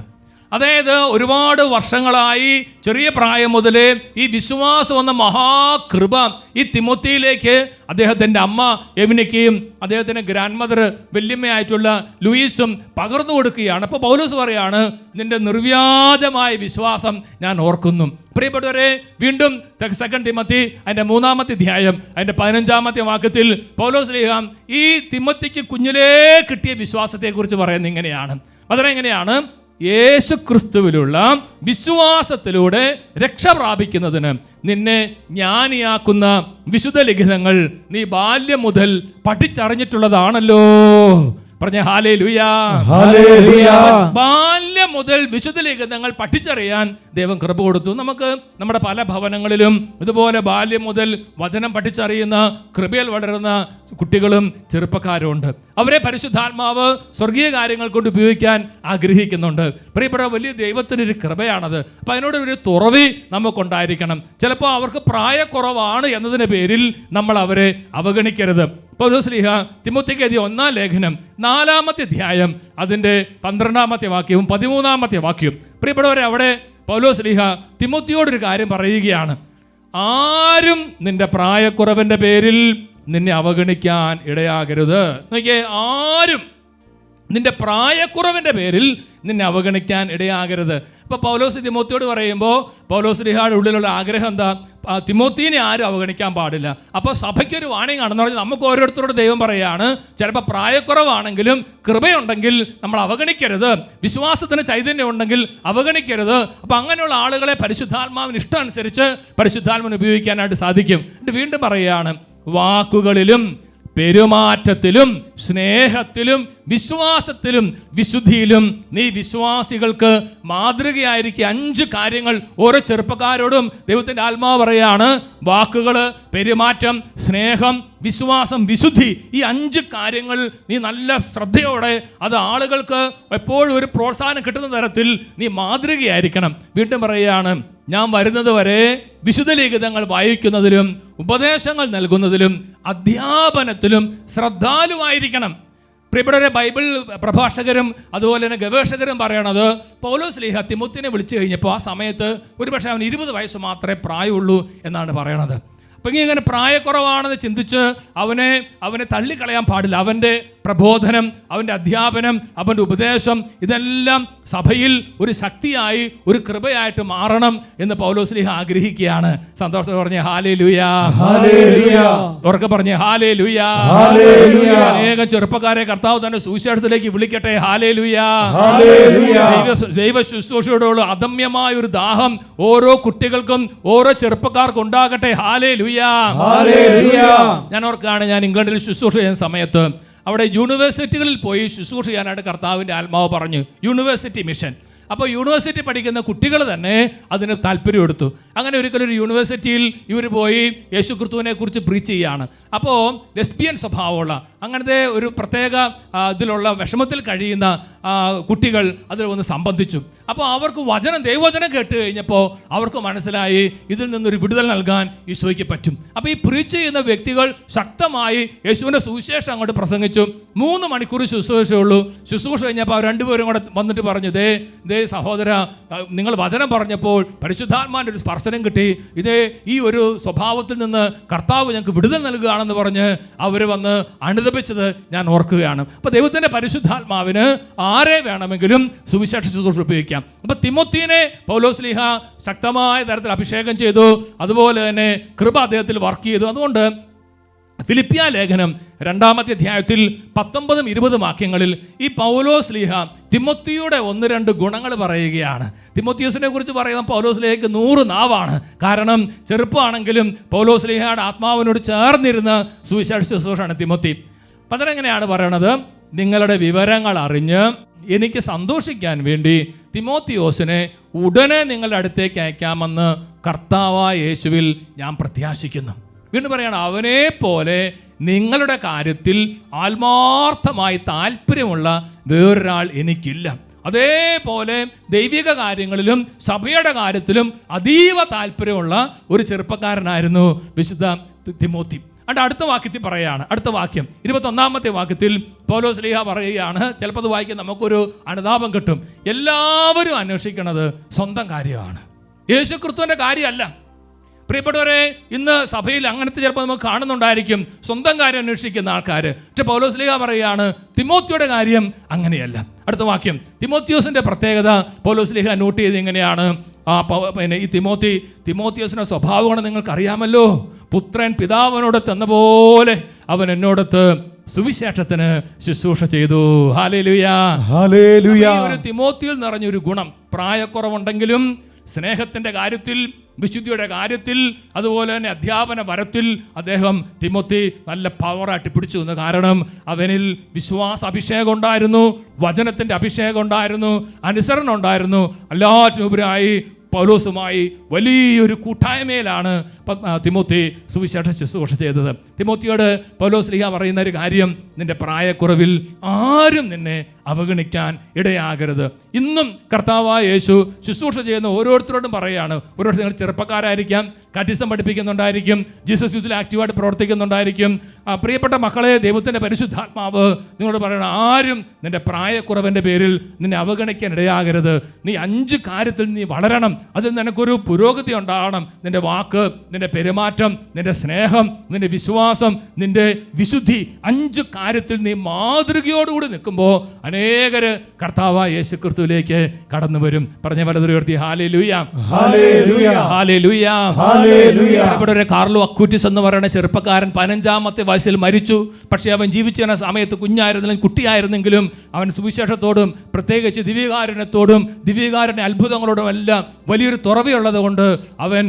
അതായത് ഒരുപാട് വർഷങ്ങളായി ചെറിയ പ്രായം മുതലേ ഈ വിശ്വാസം എന്ന മഹാകൃപ ഈ തിമോത്തിയിലേക്ക് അദ്ദേഹത്തിൻ്റെ അമ്മ എവനിക്കയും അദ്ദേഹത്തിൻ്റെ ഗ്രാൻഡ് മദർ വല്യമ്മയായിട്ടുള്ള ലൂയിസും പകർന്നു കൊടുക്കുകയാണ്. അപ്പോൾ പൗലോസ് പറയാണ്, നിന്റെ നിർവ്യാജമായ വിശ്വാസം ഞാൻ ഓർക്കുന്നു. പ്രിയപ്പെട്ടവരെ, വീണ്ടും 2 തിമോത്തി അതിൻ്റെ 3-ാമത്തെ അധ്യായം അതിൻ്റെ 15-ാമത്തെ വാക്യത്തിൽ പൗലോസ് ശ്ലീഹ ഈ തിമോത്തിക്ക് കുഞ്ഞിലേ കിട്ടിയ വിശ്വാസത്തെക്കുറിച്ച് പറയുന്നത് ഇങ്ങനെയാണ്. അതെങ്ങനെയാണ്? യേശു ക്രിസ്തുവിലുള്ള വിശ്വാസത്തിലൂടെ രക്ഷ പ്രാപിക്കുന്നതിന് നിന്നെ ജ്ഞാനിയാക്കുന്ന വിശുദ്ധ ലിഖിതങ്ങൾ നീ ബാല്യം മുതൽ പഠിച്ചറിഞ്ഞിട്ടുള്ളതാണല്ലോ. പറഞ്ഞ ഹല്ലേലൂയ. ബാല്യം മുതൽ വിശുദ്ധ ലിഖിതങ്ങൾ പഠിച്ചറിയാൻ ദൈവം കൃപ കൊടുത്തു. നമുക്ക് നമ്മുടെ പല ഭവനങ്ങളിലും ഇതുപോലെ ബാല്യം മുതൽ വചനം പഠിച്ചറിയുന്ന കൃപയിൽ വളരുന്ന കുട്ടികളും ചെറുപ്പക്കാരും ഉണ്ട്. അവരെ പരിശുദ്ധാത്മാവ് സ്വർഗീയ കാര്യങ്ങൾ കൊണ്ട് ഉപയോഗിക്കാൻ ആഗ്രഹിക്കുന്നുണ്ട്. പ്രിയപ്പെട്ട വലിയ ദൈവത്തിനൊരു കൃപയാണത്. അപ്പം അതിനോട് ഒരു തുറവി നമുക്കുണ്ടായിരിക്കണം. ചിലപ്പോൾ അവർക്ക് പ്രായക്കുറവാണ് എന്നതിൻ്റെ പേരിൽ നമ്മൾ അവരെ അവഗണിക്കരുത്. പൗലോസ് ശ്ലീഹ തിമോത്തിക്ക് എഴുതിയ 1-ാം ലേഖനം 4-ാമത്തെ അധ്യായം അതിൻ്റെ 12-ാമത്തെ വാക്യവും 13-ാമത്തെ വാക്യവും, പ്രിയപ്പെട്ടവരെ, അവിടെ പൗലോസ് ശ്ലീഹ തിമോത്തിയോടൊരു കാര്യം പറയുകയാണ്. ആരും നിന്റെ പ്രായക്കുറവിൻ്റെ പേരിൽ നിന്നെ അവഗണിക്കാൻ ഇടയാകരുത്. നോക്കിയേ, ആരും നിന്റെ പ്രായക്കുറവിൻ്റെ പേരിൽ നിന്നെ അവഗണിക്കാൻ ഇടയാകരുത്. ഇപ്പോൾ പൗലോസ് തിമോത്തിയോട് പറയുമ്പോൾ പൗലോസ്ലീഹയുടെ ഉള്ളിലുള്ള ആഗ്രഹം എന്താ? തിമോത്തിനെ ആരും അവഗണിക്കാൻ പാടില്ല. അപ്പോൾ സഭയ്ക്കൊരു വാണിംഗ് ആണെന്ന് പറഞ്ഞാൽ നമുക്ക് ഓരോരുത്തരോട് ദൈവം പറയുകയാണ്, ചിലപ്പോൾ പ്രായക്കുറവാണെങ്കിലും കൃപയുണ്ടെങ്കിൽ നമ്മൾ അവഗണിക്കരുത്, വിശ്വാസത്തിന് ചൈതന്യം ഉണ്ടെങ്കിൽ അവഗണിക്കരുത്. അപ്പോൾ അങ്ങനെയുള്ള ആളുകളെ പരിശുദ്ധാത്മാവിന് ഇഷ്ടമനുസരിച്ച് പരിശുദ്ധാത്മാവിന് ഉപയോഗിക്കാനായിട്ട് സാധിക്കും. എന്നിട്ട് വീണ്ടും പറയുകയാണ്, വാക്കുകളിലും പെരുമാറ്റത്തിലും സ്നേഹത്തിലും വിശ്വാസത്തിലും വിശുദ്ധിയിലും നീ വിശ്വാസികൾക്ക് മാതൃകയായിരിക്കും. 5 കാര്യങ്ങൾ ഓരോ ചെറുപ്പക്കാരോടും ദൈവത്തിൻ്റെ ആത്മാവ് പറയാണ്. വാക്കുകൾ, പെരുമാറ്റം, സ്നേഹം, വിശ്വാസം, വിശുദ്ധി. ഈ 5 കാര്യങ്ങൾ നീ നല്ല ശ്രദ്ധയോടെ, അത് ആളുകൾക്ക് എപ്പോഴും ഒരു പ്രോത്സാഹനം കിട്ടുന്ന തരത്തിൽ നീ മാതൃകയായിരിക്കണം. വീണ്ടും പറയുകയാണ്, ഞാൻ വരുന്നത് വരെ വിശുദ്ധ ലിഖിതങ്ങൾ വായിക്കുന്നതിലും ഉപദേശങ്ങൾ നൽകുന്നതിലും അധ്യാപനത്തിലും ശ്രദ്ധാലുവായിരിക്കണം. പ്രിയപ്പെട്ടവരെ, ബൈബിൾ പ്രഭാഷകരും അതുപോലെ തന്നെ ഗവേഷകരും പറയണത്, പൗലോസ്ലീഹ തിമോത്തിനെ വിളിച്ചു കഴിഞ്ഞപ്പോൾ ആ സമയത്ത് ഒരുപക്ഷെ അവന് 20 വയസ്സ് മാത്രമേ പ്രായമുള്ളൂ എന്നാണ് പറയണത്. അപ്പം ഇങ്ങനെ പ്രായക്കുറവാണെന്ന് ചിന്തിച്ച് അവനെ തള്ളിക്കളയാൻ പാടില്ല. അവൻ്റെ പ്രബോധനം, അവൻ്റെ അധ്യാപനം, അവൻ്റെ ഉപദേശം ഇതെല്ലാം സഭയിൽ ഒരു ശക്തിയായി, ഒരു കൃപയായിട്ട് മാറണം എന്ന് പൗലോസ്ലീഹ ആഗ്രഹിക്കുകയാണ്. സന്തോഷത്തോടെ പറഞ്ഞേ ഹല്ലേലൂയ, ഉറക്കെ പറഞ്ഞേ ഹല്ലേലൂയ. അനേകം ചെറുപ്പക്കാരെ കർത്താവ് തന്റെ സുവിശേഷത്തിലേക്ക് വിളിക്കട്ടെ. ഹല്ലേലൂയ. ദൈവ ശുശ്രൂഷയോടുള്ള അദമ്യമായ ഒരു ദാഹം ഓരോ കുട്ടികൾക്കും ഓരോ ചെറുപ്പക്കാർക്കും ഉണ്ടാകട്ടെ. ഹല്ലേലൂയ. ഞാൻ ഓർക്കാണ്, ഞാൻ ഇംഗ്ലണ്ടിൽ ശുശ്രൂഷ ചെയ്യുന്ന സമയത്ത് അവിടെ യൂണിവേഴ്സിറ്റികളിൽ പോയി ശുശ്രൂഷ ചെയ്യാനായിട്ട് കർത്താവിൻ്റെ ആത്മാവ് പറഞ്ഞു. University mission. അപ്പോൾ യൂണിവേഴ്സിറ്റി പഠിക്കുന്ന കുട്ടികൾ തന്നെ അതിന് താല്പര്യം എടുത്തു. അങ്ങനെ ഒരിക്കലൊരു യൂണിവേഴ്സിറ്റിയിൽ ഇവർ പോയി യേശു ക്രിസ്തുവിനെ കുറിച്ച് പ്രീച്ച് ചെയ്യുകയാണ്. അപ്പോൾ ലെസ്ബിയൻ സ്വഭാവമുള്ള അങ്ങനത്തെ ഒരു പ്രത്യേക ഇതിലുള്ള വിഷമത്തിൽ കഴിയുന്ന കുട്ടികൾ അതിൽ വന്ന് സംബന്ധിച്ചു. അപ്പോൾ അവർക്ക് ദൈവവചനം കേട്ട് കഴിഞ്ഞപ്പോൾ അവർക്ക് മനസ്സിലായി ഇതിൽ നിന്നൊരു വിടുതൽ നൽകാൻ ഈശോയ്ക്ക് പറ്റും. അപ്പോൾ ഈ പ്രീച്ച് ചെയ്യുന്ന വ്യക്തികൾ ശക്തമായി യേശുവിൻ്റെ സുവിശേഷം അങ്ങോട്ട് പ്രസംഗിച്ചു. 3 മണിക്കൂർ ശുശ്രൂഷയുള്ളൂ. ശുശ്രൂഷ കഴിഞ്ഞപ്പോൾ അവർ 2 പേരും കൂടെ വന്നിട്ട് പറഞ്ഞു, ദേ സഹോദര, നിങ്ങൾ വചനം പറഞ്ഞപ്പോൾ പരിശുദ്ധാത്മാവിൻ്റെ ഒരു സ്പർശനം കിട്ടി. ഈ ഒരു സ്വഭാവത്തിൽ നിന്ന് കർത്താവ് ഞങ്ങൾക്ക് വിടുതൽ നൽകുകയാണെന്ന് പറഞ്ഞ് അവർ വന്ന് അനുദപിച്ചത് ഞാൻ ഓർക്കുകയാണ്. അപ്പോൾ ദൈവത്തിൻ്റെ പരിശുദ്ധാത്മാവിന് ആരെ വേണമെങ്കിലും സുവിശേഷ ശുശ്രൂഷ ഉപയോഗിക്കാം. അപ്പോൾ തിമോത്തിനെ പൗലോസ്ലീഹ ശക്തമായ തരത്തിൽ അഭിഷേകം ചെയ്തു. അതുപോലെ തന്നെ കൃപ അദ്ദേഹത്തിൽ വർക്ക് ചെയ്തു. അതുകൊണ്ട് ഫിലിപ്പിയ ലേഖനം 2-ാമത്തെ അധ്യായത്തിൽ 19-20 വാക്യങ്ങളിൽ ഈ പൗലോസ്ലീഹ തിമോത്തിയുടെ 1-2 ഗുണങ്ങൾ പറയുകയാണ്. തിമോത്തിയോസിനെ കുറിച്ച് പറയുന്ന പൗലോസ്ലീഹയ്ക്ക് 100 നാവാണ്. കാരണം ചെറുപ്പമാണെങ്കിലും പൗലോസ്ലീഹയുടെ ആത്മാവിനോട് ചേർന്നിരുന്ന സുവിശേഷ ശുശ്രൂഷയാണ് തിമോത്തി. അപ്പം അതെങ്ങനെയാണ് പറയണത്? നിങ്ങളുടെ വിവരങ്ങൾ അറിഞ്ഞ് എനിക്ക് സന്തോഷിക്കാൻ വേണ്ടി തിമോത്തിയോസിനെ ഉടനെ നിങ്ങളുടെ അടുത്തേക്ക് അയക്കാമെന്ന് കർത്താവായ യേശുവിൽ ഞാൻ പ്രത്യാശിക്കുന്നു. വീണ്ടും പറയാണ്, അവനെ പോലെ നിങ്ങളുടെ കാര്യത്തിൽ ആത്മാർത്ഥമായി താല്പര്യമുള്ള വേറൊരാൾ എനിക്കില്ല. അതേപോലെ ദൈവിക കാര്യങ്ങളിലും സഭയുടെ കാര്യത്തിലും അതീവ താല്പര്യമുള്ള ഒരു ചെറുപ്പക്കാരനായിരുന്നു വിശുദ്ധ തിമോത്തി. അടുത്ത വാക്യത്തിൽ പറയുകയാണ്, അടുത്ത വാക്യം 21-ാമത്തെ വാക്യത്തിൽ പൗലോസ്ലീഹ പറയുകയാണ്. ചിലപ്പോൾ അത് വായിക്കാൻ നമുക്കൊരു അനുതാപം കിട്ടും. എല്ലാവരും അന്വേഷിക്കുന്നത് സ്വന്തം കാര്യമാണ്, യേശുക്രിസ്തുവിൻ്റെ കാര്യമല്ല. പ്രിയപ്പെട്ടവരെ, ഇന്ന് സഭയിൽ അങ്ങനത്തെ ചിലപ്പോൾ നമുക്ക് കാണുന്നുണ്ടായിരിക്കും, സ്വന്തം കാര്യം അന്വേഷിക്കുന്ന ആൾക്കാർ. പക്ഷെ പൗലോസ്ലീഹ പറയുകയാണ്, തിമോത്തിയുടെ കാര്യം അങ്ങനെയല്ല. അടുത്ത വാക്യം, തിമോത്തിയോസിൻ്റെ പ്രത്യേകത പൗലോസ്ലീഹ നോട്ട് ചെയ്ത് ഇങ്ങനെയാണ്. ഈ തിമോത്തിയോസിൻ്റെ സ്വഭാവമാണ് നിങ്ങൾക്കറിയാമല്ലോ. പുത്രൻ പിതാവിനോട് തന്ന പോലെ അവൻ എന്നോടത്ത് സുവിശേഷത്തിന് ശുശ്രൂഷ ചെയ്തു. Hallelujah, hallelujah. ഒരു തിമോത്തിയിൽ നിറഞ്ഞൊരു ഗുണം, പ്രായക്കുറവുണ്ടെങ്കിലും സ്നേഹത്തിൻ്റെ കാര്യത്തിൽ, വിശുദ്ധിയുടെ കാര്യത്തിൽ, അതുപോലെ തന്നെ അധ്യാപന വരത്തിൽ അദ്ദേഹം തിമോത്തി നല്ല പവറായിട്ട് പിടിച്ചു നിന്നു. കാരണം അവനിൽ വിശ്വാസ അഭിഷേകം ഉണ്ടായിരുന്നു, വചനത്തിൻ്റെ അഭിഷേകം ഉണ്ടായിരുന്നു, അനുസരണം ഉണ്ടായിരുന്നു. എല്ലാറ്റിനുപരിയായി പൗലോസുമായി വലിയൊരു കൂട്ടായ്മയിലാണ് തിമോത്തി സുവിശേഷ ശുശ്രൂഷ ചെയ്തത്. തിമോത്തിയോട് പൗലോസ്ലീഹ പറയുന്ന ഒരു കാര്യം, നിന്റെ പ്രായക്കുറവിൽ ആരും നിന്നെ അവഗണിക്കാൻ ഇടയാകരുത്. ഇന്നും കർത്താവായ യേശു ശുശ്രൂഷ ചെയ്യുന്ന ഓരോരുത്തരോടും പറയുകയാണ്. ഓരോരുത്തർ നിങ്ങൾ ചെറുപ്പക്കാരായിരിക്കാം, കാറ്റിസം പഠിപ്പിക്കുന്നുണ്ടായിരിക്കും, ജീസസ് യൂത്തിൽ ആക്റ്റീവായിട്ട് പ്രവർത്തിക്കുന്നുണ്ടായിരിക്കും. പ്രിയപ്പെട്ട മക്കളെ, ദൈവത്തിൻ്റെ പരിശുദ്ധാത്മാവ് നിങ്ങളോട് പറയണം, ആരും നിന്റെ പ്രായക്കുറവിൻ്റെ പേരിൽ നിന്നെ അവഗണിക്കാൻ ഇടയാകരുത്. നീ 5 കാര്യത്തിൽ നീ വളരണം. അതിൽ നിനക്കൊരു പുരോഗതി ഉണ്ടാകണം. നിന്റെ വാക്ക്, നിന്റെ പെരുമാറ്റം, നിന്റെ സ്നേഹം, നിന്റെ വിശ്വാസം, നിന്റെ വിശുദ്ധി, 5 കാര്യത്തിൽ നീ മാതൃകയോടുകൂടി നിൽക്കുമ്പോൾ അനേകര് കർത്താവായ യേശു ക്രിസ്തുവിലേക്ക് കടന്നു വരും. പറഞ്ഞ വലതുയർത്തി ഹല്ലേലൂയ, ഹല്ലേലൂയ, ഹല്ലേലൂയ, ഹല്ലേലൂയ. ഇവിടെ ഒരു കാർലോ അക്യൂറ്റിസ് എന്ന് പറയുന്ന ചെറുപ്പക്കാരൻ 15-ാമത്തെ വയസ്സിൽ മരിച്ചു. പക്ഷേ അവൻ ജീവിച്ചിരുന്ന സമയത്ത് കുഞ്ഞായിരുന്നെങ്കിലും കുട്ടിയായിരുന്നെങ്കിലും അവൻ സുവിശേഷത്തോടും പ്രത്യേകിച്ച് ദിവ്യകാരുണ്യത്തോടും ദിവ്യകാരുണ്യ അത്ഭുതങ്ങളോടും എല്ലാം വലിയൊരു തുറവിയുള്ളത് കൊണ്ട് അവൻ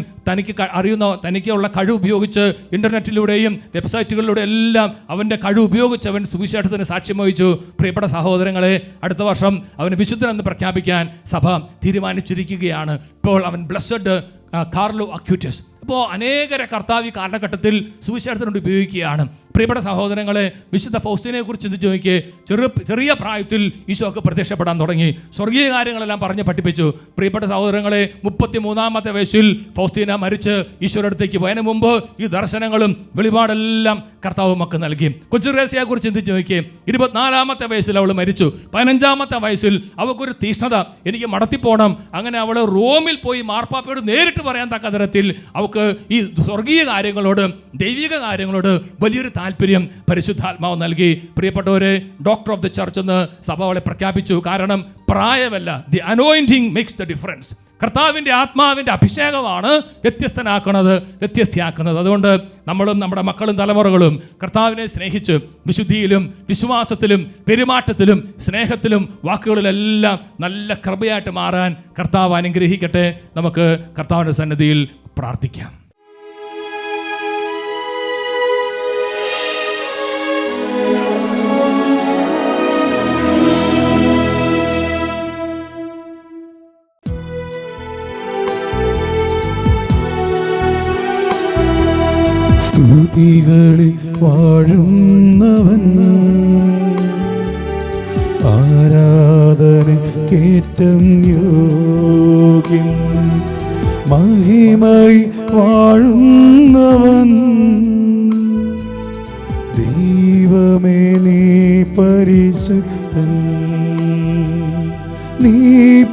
തനിക്കുള്ള കഴിവ് ഉപയോഗിച്ച് ഇൻ്റർനെറ്റിലൂടെയും വെബ്സൈറ്റുകളിലൂടെ എല്ലാം അവൻ്റെ കഴിവ് ഉപയോഗിച്ച് അവൻ സുവിശേഷത്തിന് സാക്ഷ്യം വഹിച്ചു. പ്രിയപ്പെട്ട സഹോദരങ്ങളെ, അടുത്ത വർഷം അവന് വിശുദ്ധനെന്ന് പ്രഖ്യാപിക്കാൻ സഭ തീരുമാനിച്ചിരിക്കുകയാണ്. ഇപ്പോൾ അവൻ ബ്ലെസ്സഡ് കാർലോ അക്യൂറ്റസ്. അപ്പോൾ അനേകരെ കർത്താവ് ഈ കാലഘട്ടത്തിൽ സുവിശേഷത്തിനോട് ഉപയോഗിക്കുകയാണ്. പ്രിയപ്പെട്ട സഹോദരങ്ങളെ, വിശുദ്ധ ഫൗസ്തീനയെ കുറിച്ച് ചിന്തിച്ച് നോക്കി. ചെറിയ പ്രായത്തിൽ ഈശോക്ക് പ്രത്യക്ഷപ്പെടാൻ തുടങ്ങി. സ്വർഗീയ കാര്യങ്ങളെല്ലാം പറഞ്ഞ് പഠിപ്പിച്ചു. പ്രിയപ്പെട്ട സഹോദരങ്ങളെ, 33-ാമത്തെ വയസ്സിൽ ഫൗസ്തീന മരിച്ച് ഈശോയുടെ അടുത്തേക്ക് പോയതിനു മുമ്പ് ഈ ദർശനങ്ങളും വെളിപാടെല്ലാം കർത്താവ് മക്ക് നൽകി. കൊച്ചുറേസ്യയെ കുറിച്ച് ചിന്തിച്ച് നോക്കി. 24-ാമത്തെ വയസ്സിൽ അവൾ മരിച്ചു. 15-ാമത്തെ വയസ്സിൽ അവൾക്കൊരു തീഷ്ണത, എനിക്ക് മടത്തിപ്പോണം. അങ്ങനെ അവൾ റോമിൽ പോയി മാർപ്പാപ്പയോട് നേരിട്ട് പറയാൻ തക്ക തരത്തിൽ അവൾക്ക് ഈ സ്വർഗീയ കാര്യങ്ങളോട്, ദൈവിക കാര്യങ്ങളോട് വലിയൊരു താല്പര്യം പരിശുദ്ധാത്മാവ് നൽകി. പ്രിയപ്പെട്ടവരെ, ഡോക്ടർ ഓഫ് ദി ചർച്ച് എന്ന് സഭ അവളെ പ്രഖ്യാപിച്ചു. കാരണം പ്രായമല്ല, the anointing makes the difference. കർത്താവിൻ്റെ ആത്മാവിൻ്റെ അഭിഷേകമാണ് വ്യത്യസ്തയാക്കുന്നത്. അതുകൊണ്ട് നമ്മളും നമ്മുടെ മക്കളും തലമുറകളും കർത്താവിനെ സ്നേഹിച്ച് വിശുദ്ധിയിലും വിശ്വാസത്തിലും പെരുമാറ്റത്തിലും സ്നേഹത്തിലും വാക്കുകളിലെല്ലാം നല്ല കൃപയായിട്ട് മാറാൻ കർത്താവ് അനുഗ്രഹിക്കട്ടെ. നമുക്ക് കർത്താവിൻ്റെ സന്നിധിയിൽ പ്രാർത്ഥിക്കാം. സ്തുതികളിൽ വാഴുന്നവൻ, ആരാധനക്കേറ്റം യോഗ്യൻ, മഹിമയിൽ വാഴുന്നവൻ, ദൈവമേ നീ പരിശുദ്ധൻ, നീ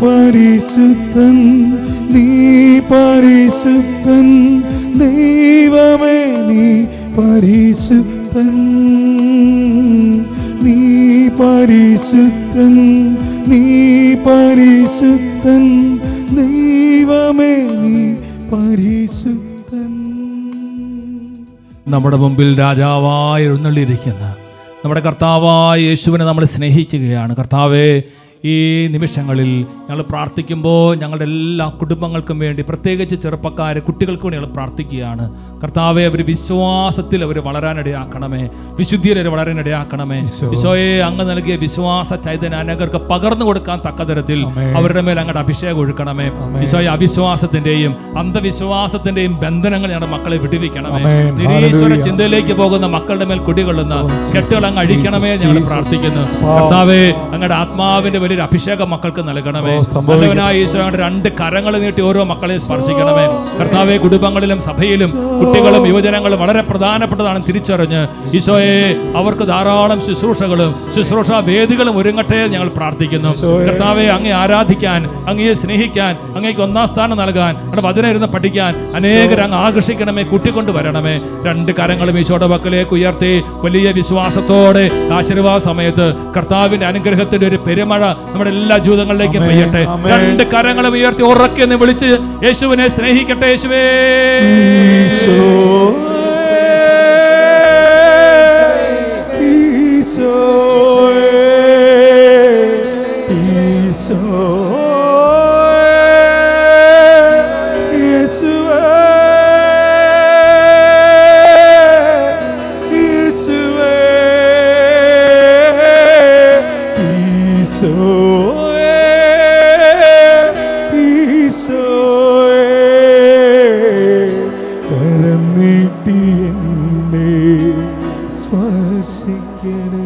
പരിശുദ്ധൻ, നീ പരിശുദ്ധൻ, ദൈവമേ നീ പരിശുദ്ധൻ, നീ പരിശുദ്ധൻ, നീ പരിശുദ്ധൻ, ദൈവമേ നീ പരിശുദ്ധൻ. നമ്മുടെ മുമ്പിൽ രാജാവായി എഴുന്നള്ളിയിരിക്കുന്ന നമ്മുടെ കർത്താവായ യേശുവിനെ നമ്മൾ സ്നേഹിക്കുകയാണ്. കർത്താവേ, ഈ നിമിഷങ്ങളിൽ ഞങ്ങൾ പ്രാർത്ഥിക്കുമ്പോൾ ഞങ്ങളുടെ എല്ലാ കുടുംബങ്ങൾക്കും വേണ്ടി, പ്രത്യേകിച്ച് ചെറുപ്പക്കാർ, കുട്ടികൾക്ക് വേണ്ടി ഞങ്ങൾ പ്രാർത്ഥിക്കുകയാണ്. കർത്താവെ, അവർ വിശ്വാസത്തിൽ അവർ വളരാനിടയാക്കണമേ, വിശുദ്ധിയിൽ അവർ വളരാനിടയാക്കണമേ. ഈശോയെ, അങ്ങ് നൽകിയ വിശ്വാസ ചൈതന്യം അനേകർക്ക് പകർന്നു കൊടുക്കാൻ തക്ക തരത്തിൽ അവരുടെ മേൽ അങ്ങയുടെ അഭിഷേകം ഒഴുക്കണമേ. ഈശോയെ, അവിശ്വാസത്തിന്റെയും അന്ധവിശ്വാസത്തിന്റെയും ബന്ധനങ്ങൾ ഞങ്ങളുടെ മക്കളെ വിടുവിക്കണമേ. നിരീശ്വര ചിന്തയിലേക്ക് പോകുന്ന മക്കളുടെ മേൽ കുടികൊള്ളുന്ന കെട്ടുകൾ അങ്ങ് അഴിക്കണമേ ഞങ്ങൾ പ്രാർത്ഥിക്കുന്നു. കർത്താവെ, അങ്ങയുടെ ആത്മാവിന്റെ വലിയൊരു അഭിഷേകം മക്കൾക്ക് നൽകണമേ. നല്ലവനായ ഈശോ, 2 കരങ്ങൾ നീട്ടി ഓരോ മക്കളെ സ്പർശിക്കണമേ. കർത്താവെ, കുടുംബങ്ങളിലും സഭയിലും കുട്ടികളും യുവജനങ്ങളും വളരെ പ്രധാനപ്പെട്ടതാണ് തിരിച്ചറിഞ്ഞ് ഈശോയെ അവർക്ക് ധാരാളം ശുശ്രൂഷാ വേദികളും ഒരുങ്ങട്ടെ ഞങ്ങൾ പ്രാർത്ഥിക്കുന്നു. കർത്താവെ, അങ്ങേ ആരാധിക്കാൻ, അങ്ങയെ സ്നേഹിക്കാൻ, അങ്ങേക്ക് 1-ാം സ്ഥാനം നൽകാൻ, അവിടെ വചനം ഇരുന്ന് പഠിക്കാൻ അനേകർ അങ്ങ് ആകർഷിക്കണമേ, കൂട്ടിക്കൊണ്ട് വരണമേ. 2 കരങ്ങളും ഈശോയുടെ പക്കലേക്ക് ഉയർത്തി വലിയ വിശ്വാസത്തോടെ ആശീർവാദ സമയത്ത് കർത്താവിന്റെ അനുഗ്രഹത്തിന്റെ ഒരു പെരുമഴ നമ്മുടെ എല്ലാ ജീവിതങ്ങളിലേക്കും പെയ്യട്ടെ. 2 കരങ്ങളും ഉയർത്തി ഉറക്കെ എന്ന് വിളിച്ച് യേശുവിനെ സ്നേഹിക്കട്ടെ. യേശുവേ, കരം നീട്ടി എന്നെ സ്പർശിക്കണേ.